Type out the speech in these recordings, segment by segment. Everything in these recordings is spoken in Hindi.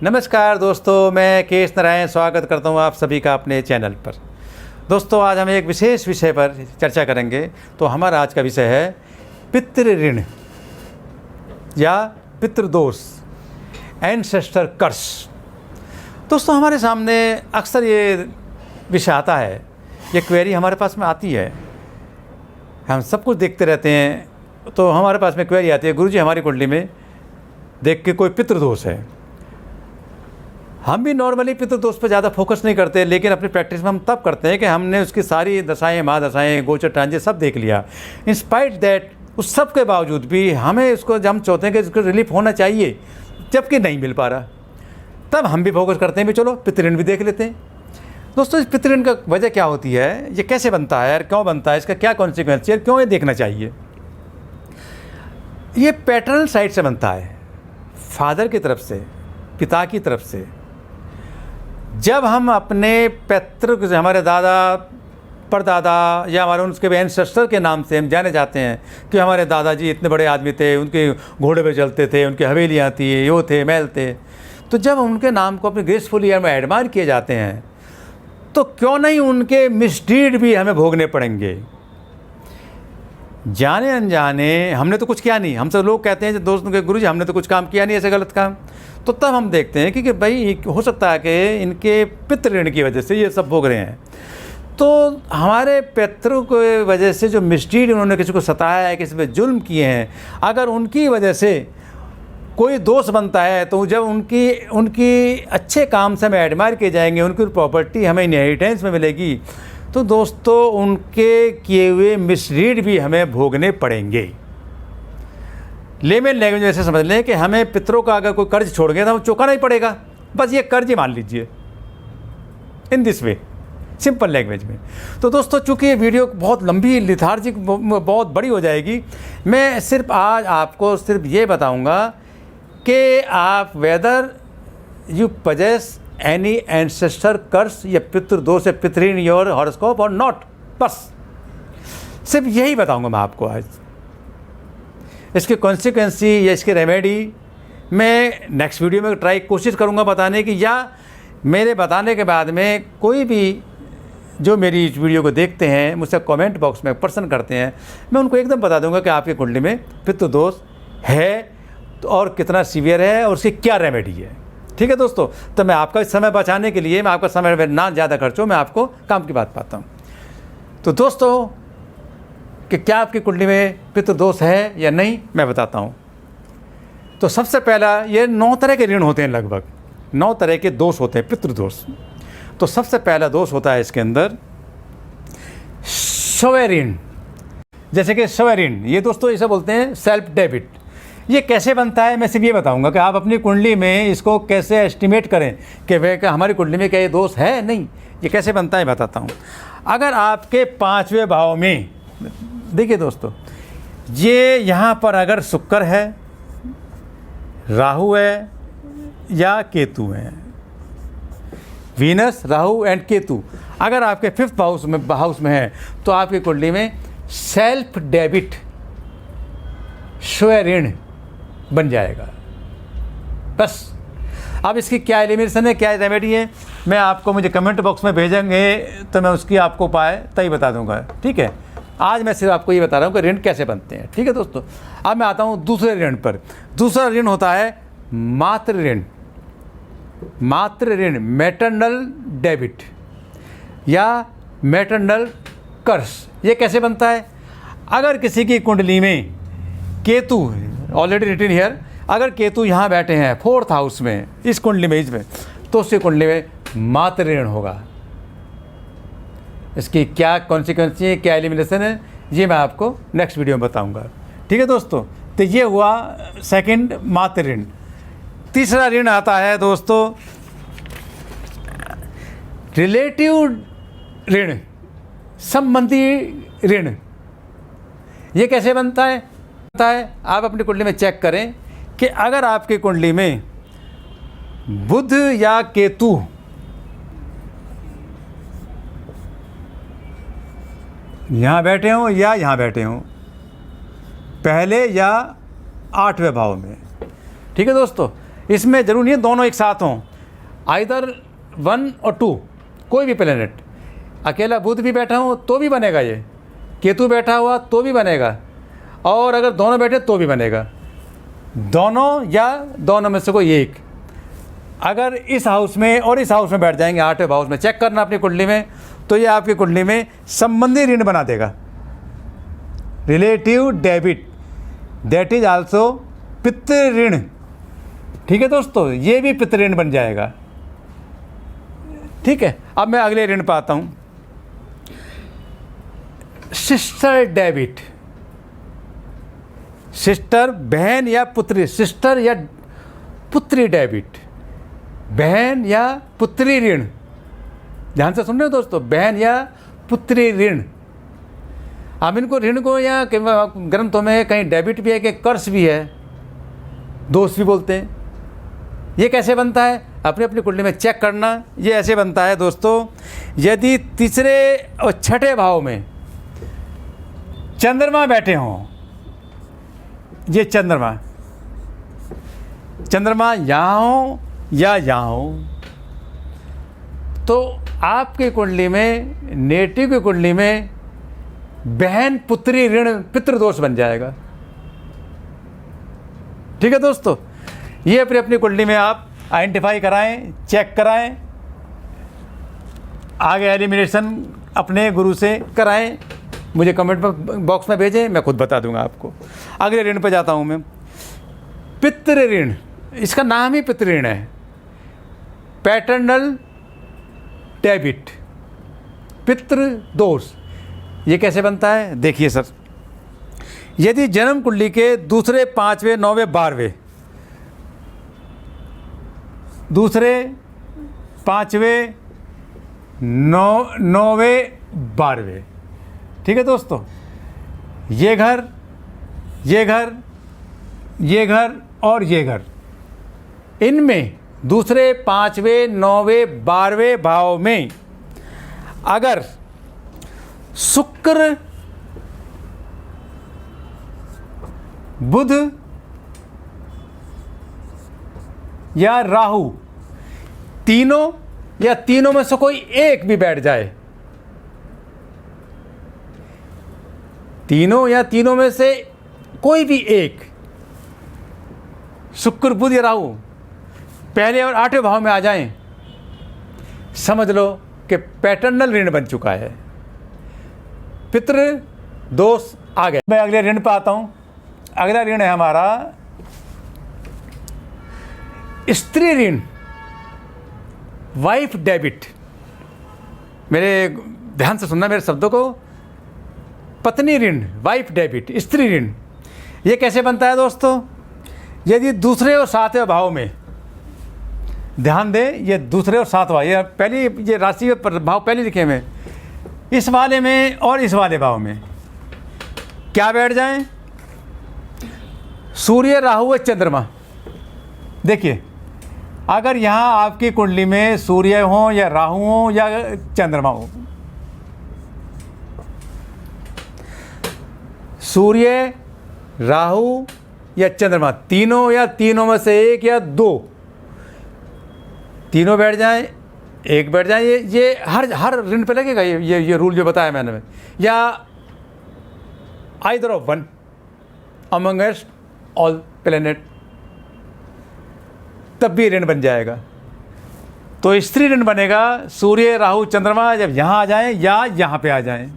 नमस्कार दोस्तों, मैं केएस नारायण स्वागत करता हूं आप सभी का अपने चैनल पर। दोस्तों, आज हम एक विशेष विषय पर चर्चा करेंगे। तो हमारा आज का विषय है पितृ ऋण या पितृदोष, एंसेस्टर कर्स। दोस्तों, हमारे सामने अक्सर ये विषय आता है, ये क्वेरी हमारे पास में आती है। हम सब कुछ देखते रहते हैं तो हमारे पास में क्वेरी आती है, गुरुजी हमारी कुंडली में देख के कोई पितृदोष है। हम भी नॉर्मली पितृदोष पर ज़्यादा फोकस नहीं करते, लेकिन अपनी प्रैक्टिस में हम तब करते हैं कि हमने उसकी सारी दशाएं, महादशाएं, गोचर ट्रांजिट सब देख लिया। इंस्पाइट दैट, उस सब के बावजूद भी हमें इसको हम चाहते हैं कि इसको रिलीफ होना चाहिए, जबकि नहीं मिल पा रहा। तब हम भी फोकस करते हैं भी चलो पितृऋण भी देख लेते हैं। दोस्तों, इस पितृऋण का वजह क्या होती है, ये कैसे बनता है और क्यों बनता है, इसका क्या कॉन्सिक्वेंस है, क्यों ये देखना चाहिए। ये पैटर्नल साइड से बनता है, फादर की तरफ से, पिता की तरफ से। जब हम अपने पैतृक, हमारे दादा, परदादा या हमारे उनके एंसेस्टर के नाम से हम जाने जाते हैं कि हमारे दादाजी इतने बड़े आदमी थे, उनके घोड़े पे चलते थे, उनकी हवेलियाँ थी, यो थे, महल थे। तो जब उनके नाम को अपने ग्रेसफुली में एडमायर किए जाते हैं, तो क्यों नहीं उनके मिसडीड भी हमें भोगने पड़ेंगे। जाने अनजाने हमने तो कुछ किया नहीं, हम सब लोग कहते हैं दोस्तों के, गुरुजी हमने तो कुछ काम किया नहीं ऐसे गलत काम। तो तब हम देखते हैं कि भाई हो सकता है कि इनके पितृऋण की वजह से ये सब भोग रहे हैं। तो हमारे पितरों की वजह से जो मिसडीड उन्होंने किसी को सताया है, किसी पे जुल्म किए हैं, अगर उनकी वजह से कोई दोष बनता है, तो जब उनकी अच्छे काम से हमें एडमायर किए जाएंगे, उनकी प्रॉपर्टी हमें इनहेरिटेंस में मिलेगी, तो दोस्तों उनके किए हुए मिसरीड भी हमें भोगने पड़ेंगे। लेमन लैंग्वेज में ऐसे समझ लें कि हमें पितरों का अगर कोई कर्ज छोड़ गया तो हमें चुकाना ही पड़ेगा, बस ये कर्ज ही मान लीजिए, in this way, simple language में। तो दोस्तों, चूँकि ये वीडियो बहुत लंबी, लिथार्जिक, बहुत बड़ी हो जाएगी, मैं सिर्फ आज आपको सिर्फ ये बताऊँगा कि आप whether you possess any ancestor curse या पितृदोष या पितृऋण योर हॉरोस्कोप और नॉट, बस सिर्फ यही बताऊंगा मैं आपको आज। इसकी कॉन्सिक्वेंसी या इसकी रेमेडी मैं नेक्स्ट वीडियो में कोशिश करूंगा बताने की, या मेरे बताने के बाद में कोई भी जो मेरी इस वीडियो को देखते हैं, मुझसे कमेंट बॉक्स में प्रश्न करते हैं, मैं उनको एकदम बता दूंगा कि आपकी कुंडली में पितृदोष है और कितना सीवियर है और उसकी क्या रेमेडी है। ठीक है दोस्तों, तो मैं आपका समय बचाने के लिए, मैं आपका समय ना ज़्यादा खर्चो, मैं आपको काम की बात पाता हूँ। तो दोस्तों, कि क्या आपकी कुंडली में पितृदोष है या नहीं, मैं बताता हूँ। तो सबसे पहला, ये 9 तरह के ऋण होते हैं, लगभग 9 तरह के दोष होते हैं, पितृदोष। तो सबसे पहला दोष होता है इसके अंदर स्वय ऋण। जैसे कि स्वय ऋण, ये दोस्तों इसे बोलते हैं सेल्फ डेबिट। ये कैसे बनता है, मैं सिर्फ ये बताऊंगा कि आप अपनी कुंडली में इसको कैसे एस्टिमेट करें कि वह हमारी कुंडली में क्या ये दोष है, नहीं, ये कैसे बनता है बताता हूँ। अगर आपके 5वें भाव में, देखिए दोस्तों, ये यहाँ पर अगर शुक्र है, राहु है या केतु है, वीनस, राहु एंड केतु अगर आपके 5th हाउस में है, तो आपकी कुंडली में सेल्फ डेबिट, स्वय ऋण बन जाएगा। बस अब इसकी क्या एलिमिनेशन है, क्या रेमेडी है, मैं आपको, मुझे कमेंट बॉक्स में भेजेंगे तो मैं उसकी आपको उपाय तभी बता दूंगा। ठीक है, आज मैं सिर्फ आपको ये बता रहा हूँ कि ऋण कैसे बनते हैं। ठीक है दोस्तों, अब मैं आता हूँ दूसरे ऋण पर। दूसरा ऋण होता है मातृ ऋण। मातृ ऋण, मैटरनल डेबिट या मैटरनल कर्स। ये कैसे बनता है, अगर किसी की कुंडली में केतु, ऑलरेडी रिटन हियर, अगर केतु यहाँ बैठे हैं 4th हाउस में, इस कुंडली में, इसमें, तो उसकी कुंडली में मातृ ऋण होगा। इसकी क्या कॉन्सिक्वेंस है, क्या एलिमिनेशन है, ये मैं आपको नेक्स्ट वीडियो में बताऊंगा। ठीक है दोस्तों, तो ये हुआ सेकंड, मातृ ऋण। तीसरा ऋण आता है दोस्तों रिलेटिव ऋण, संबंधी ऋण। ये कैसे बनता है, आप अपनी कुंडली में चेक करें कि अगर आपकी कुंडली में बुध या केतु यहाँ बैठे हों या यहाँ बैठे हों, पहले या 8वें भाव में, ठीक है दोस्तों, इसमें ज़रूरी नहीं है दोनों एक साथ हों, आइदर 1 और 2, कोई भी प्लेनेट। अकेला बुध भी बैठा हो तो भी बनेगा, ये केतु बैठा हुआ तो भी बनेगा, और अगर दोनों बैठे तो भी बनेगा। दोनों या दोनों में से कोई एक अगर इस हाउस में और इस हाउस में बैठ जाएंगे, 8वें हाउस में, चेक करना अपनी कुंडली में, तो ये आपकी कुंडली में संबंधी ऋण बना देगा, relative debit, that is also पितृ ऋण। ठीक है दोस्तों, ये भी पितृ ऋण बन जाएगा। ठीक है, अब मैं अगले ऋण पर आता हूँ, सिस्टर डेबिट। सिस्टर बहन या पुत्री, सिस्टर या पुत्री डेबिट, बहन या पुत्री ऋण। ध्यान से सुन रहे हो दोस्तों, बहन या पुत्री ऋण। अब इनको ऋण को या ग्रंथों में कहीं डेबिट भी है कि कर्ज भी है, दोष भी बोलते हैं। ये कैसे बनता है, अपनी अपनी कुंडली में चेक करना। ये ऐसे बनता है दोस्तों, यदि तीसरे और छठे भाव में चंद्रमा बैठे हों, ये चंद्रमा यहाँ हो या यहाँ हो, तो आपकी कुंडली में, नेटिव की कुंडली में बहन पुत्री ऋण पितृदोष बन जाएगा। ठीक है दोस्तों, ये अपनी अपनी कुंडली में आप आइडेंटिफाई कराएं, चेक कराएं, आगे एलिमिनेशन अपने गुरु से कराएं, मुझे कमेंट बॉक्स में भेजें, मैं खुद बता दूंगा आपको। अगले ऋण पे जाता हूं मैं, पितृ ऋण। इसका नाम ही पितृ ऋण है, पैटर्नल डेबिट, पितृ दोष। ये कैसे बनता है, देखिए सर, यदि जन्म कुंडली के दूसरे, 5वें, 9वें, 12वें, दूसरे, 5वें, 9वें, 12वें, ठीक है दोस्तों, ये घर, ये घर, ये घर और ये घर, इनमें दूसरे, 5वें, 9वें, 12वें भाव में अगर शुक्र, बुध या राहु, तीनों या तीनों में से कोई एक भी बैठ जाए, तीनों या तीनों में से कोई भी एक, शुक्र, बुध या राहु पहले और 8वें भाव में आ जाएं, समझ लो कि पैटर्नल ऋण बन चुका है, पितृ दोष आ गए। मैं अगले ऋण पर आता हूं। अगला ऋण है हमारा स्त्री ऋण, वाइफ डेबिट। मेरे ध्यान से सुनना मेरे शब्दों को, पत्नी ऋण, वाइफ डेबिट, स्त्री ऋण। ये कैसे बनता है दोस्तों, यदि दूसरे और 7वें भाव में, ध्यान दें, ये दूसरे और 7वां, ये पहली, ये राशि भाव पहले लिखे हुए, इस वाले में और इस वाले भाव में क्या बैठ जाएं, सूर्य, राहु और चंद्रमा। देखिए, अगर यहाँ आपकी कुंडली में सूर्य हो या राहु हो या चंद्रमा हो, सूर्य, राहु या चंद्रमा, तीनों या तीनों में से एक या दो, तीनों बैठ जाएं, एक बैठ जाए, ये हर ऋण पे लगेगा ये रूल जो बताया मैंने, या either of one amongst all planet, तब भी ऋण बन जाएगा। तो स्त्री ऋण बनेगा सूर्य, राहु, चंद्रमा जब यहाँ आ जाएं या यहाँ पे आ जाएं।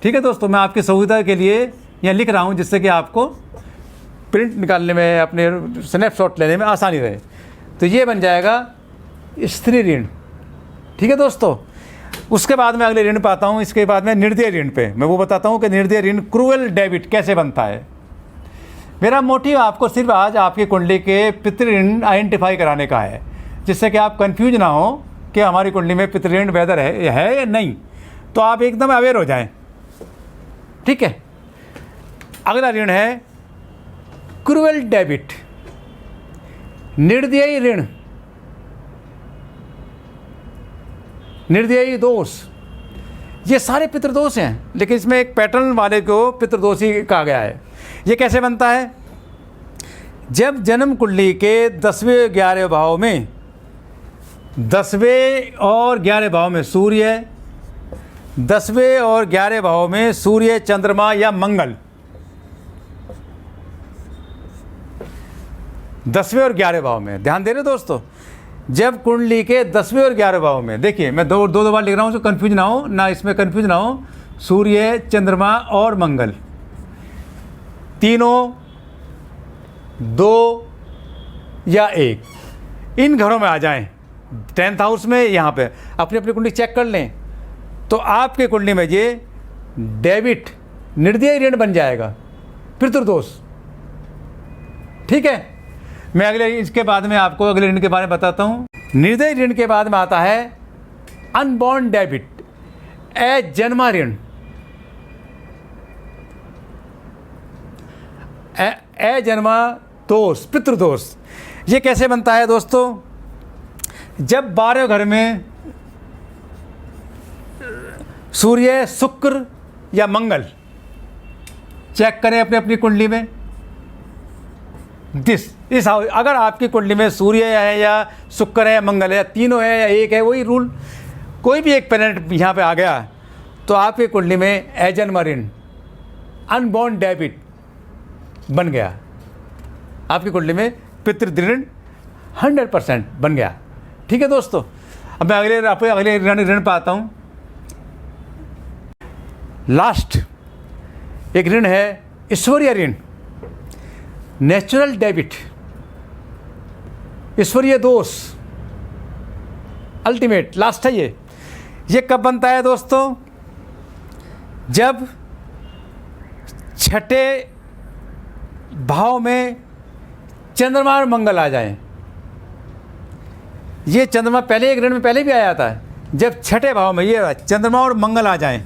ठीक है दोस्तों, मैं आपकी सुविधा के लिए यहाँ लिख रहा हूँ, जिससे कि आपको प्रिंट निकालने में, अपने स्नैपशॉट लेने में आसानी रहे। तो ये बन जाएगा स्त्री ऋण। ठीक है दोस्तों, उसके बाद मैं अगले ऋण पे आता हूँ। इसके बाद मैं निर्दय ऋण पे मैं वो बताता हूँ कि निर्दय ऋण, क्रूअल डेबिट कैसे बनता है। मेरा मोटिव आपको सिर्फ आज आपकी कुंडली के पितृ ऋण आइडेंटिफाई कराने का है, जिससे कि आप कंफ्यूज ना हो कि हमारी कुंडली में पितृ ऋण वेदर है या नहीं, तो आप एकदम अवेयर हो जाएं। ठीक है, अगला ऋण है क्रूअल डेबिट, निर्दयी ऋण, निर्दयी दोष। ये सारे पितृदोष हैं, लेकिन इसमें एक पैटर्न वाले को पितृदोषी कहा गया है। ये कैसे बनता है, जब जन्म कुंडली के 10वें 11वें भाव में 10वें और 11वें भाव में सूर्य, 10वें और 11वें भाव में सूर्य, चंद्रमा या मंगल, 10वें और 11वें भाव में, ध्यान दे रहे दोस्तों, जब कुंडली के 10वें और 11वें भाव में, देखिए मैं दो बार लिख रहा हूँ, तो कन्फ्यूज ना हो ना, इसमें कन्फ्यूज ना हो, सूर्य, चंद्रमा और मंगल तीनों, 2 या 1, इन घरों में आ जाएं, 10th हाउस में, यहाँ पे अपनी अपनी कुंडली चेक कर लें, तो आपके कुंडली में ये डेबिट, निर्दयी ऋण बन जाएगा, पितृदोष। ठीक है, मैं अगले इसके बाद में आपको अगले ऋण के बारे में बताता हूँ। निर्दयी ऋण के बाद में आता है अनबॉर्न डेबिट, अजन्मा ऋण, अजन्मा दोष, पितृदोष। ये कैसे बनता है दोस्तों? जब 12वें घर में सूर्य, शुक्र या मंगल, चेक करें अपनी अपनी कुंडली में, इस अगर आपकी कुंडली में सूर्य है या शुक्र है या मंगल है, तीनों है या एक है, वही रूल, कोई भी एक प्लैनेट यहाँ पे आ गया तो आपकी कुंडली में अजन्मा ऋण, अनबॉर्न डेबिट बन गया, आपकी कुंडली में पितृऋण 100% बन गया। ठीक है दोस्तों, अब मैं अगले ऋण पर आता हूँ। लास्ट एक ऋण है ईश्वरीय ऋण, नेचुरल डेबिट, ईश्वरीय दोष, अल्टीमेट, लास्ट है ये कब बनता है दोस्तों? जब 6ठे भाव में चंद्रमा और मंगल आ जाएं। ये चंद्रमा पहले एक ऋण में पहले भी आया था, जब 6ठे भाव में ये चंद्रमा और मंगल आ जाएं।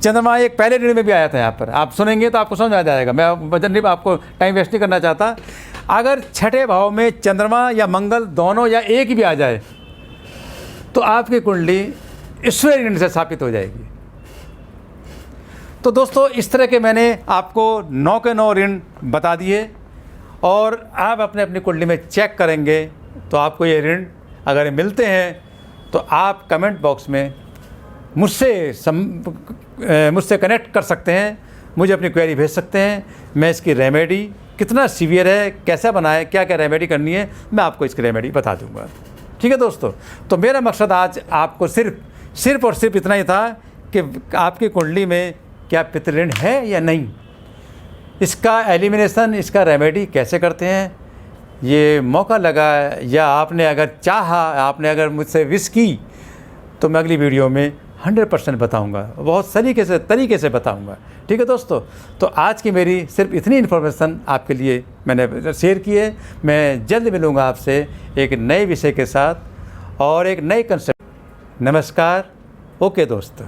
चंद्रमा एक पहले ऋण में भी आया था, यहाँ पर आप सुनेंगे तो आपको समझ आ जाएगा, मैं वजन नहीं, आपको टाइम वेस्ट नहीं करना चाहता। अगर 6ठे भाव में चंद्रमा या मंगल दोनों या एक भी आ जाए तो आपकी कुंडली ईश्वरीय ऋण से स्थापित हो जाएगी। तो दोस्तों, इस तरह के मैंने आपको 9 के 9 ऋण बता दिए, और आप अपने अपनी कुंडली में चेक करेंगे तो आपको ये ऋण अगर मिलते हैं तो आप कमेंट बॉक्स में मुझसे कनेक्ट कर सकते हैं, मुझे अपनी क्वेरी भेज सकते हैं। मैं इसकी रेमेडी कितना सीवियर है, कैसा बनाए, क्या क्या रेमेडी करनी है, मैं आपको इसकी रेमेडी बता दूंगा। ठीक है दोस्तों, तो मेरा मकसद आज आपको सिर्फ और सिर्फ इतना ही था कि आपकी कुंडली में क्या पितृऋण है या नहीं, इसका एलिमिनेशन, इसका रेमेडी कैसे करते हैं। ये मौका लगा या आपने अगर चाहा, आपने अगर मुझसे विश की, तो मैं अगली वीडियो में 100% बताऊंगा, बहुत तरीके से बताऊंगा। ठीक है दोस्तों, तो आज की मेरी सिर्फ इतनी इन्फॉर्मेशन आपके लिए मैंने शेयर की है। मैं जल्द मिलूंगा आपसे एक नए विषय के साथ और एक नए कंसेप्ट। नमस्कार, ओके दोस्तों।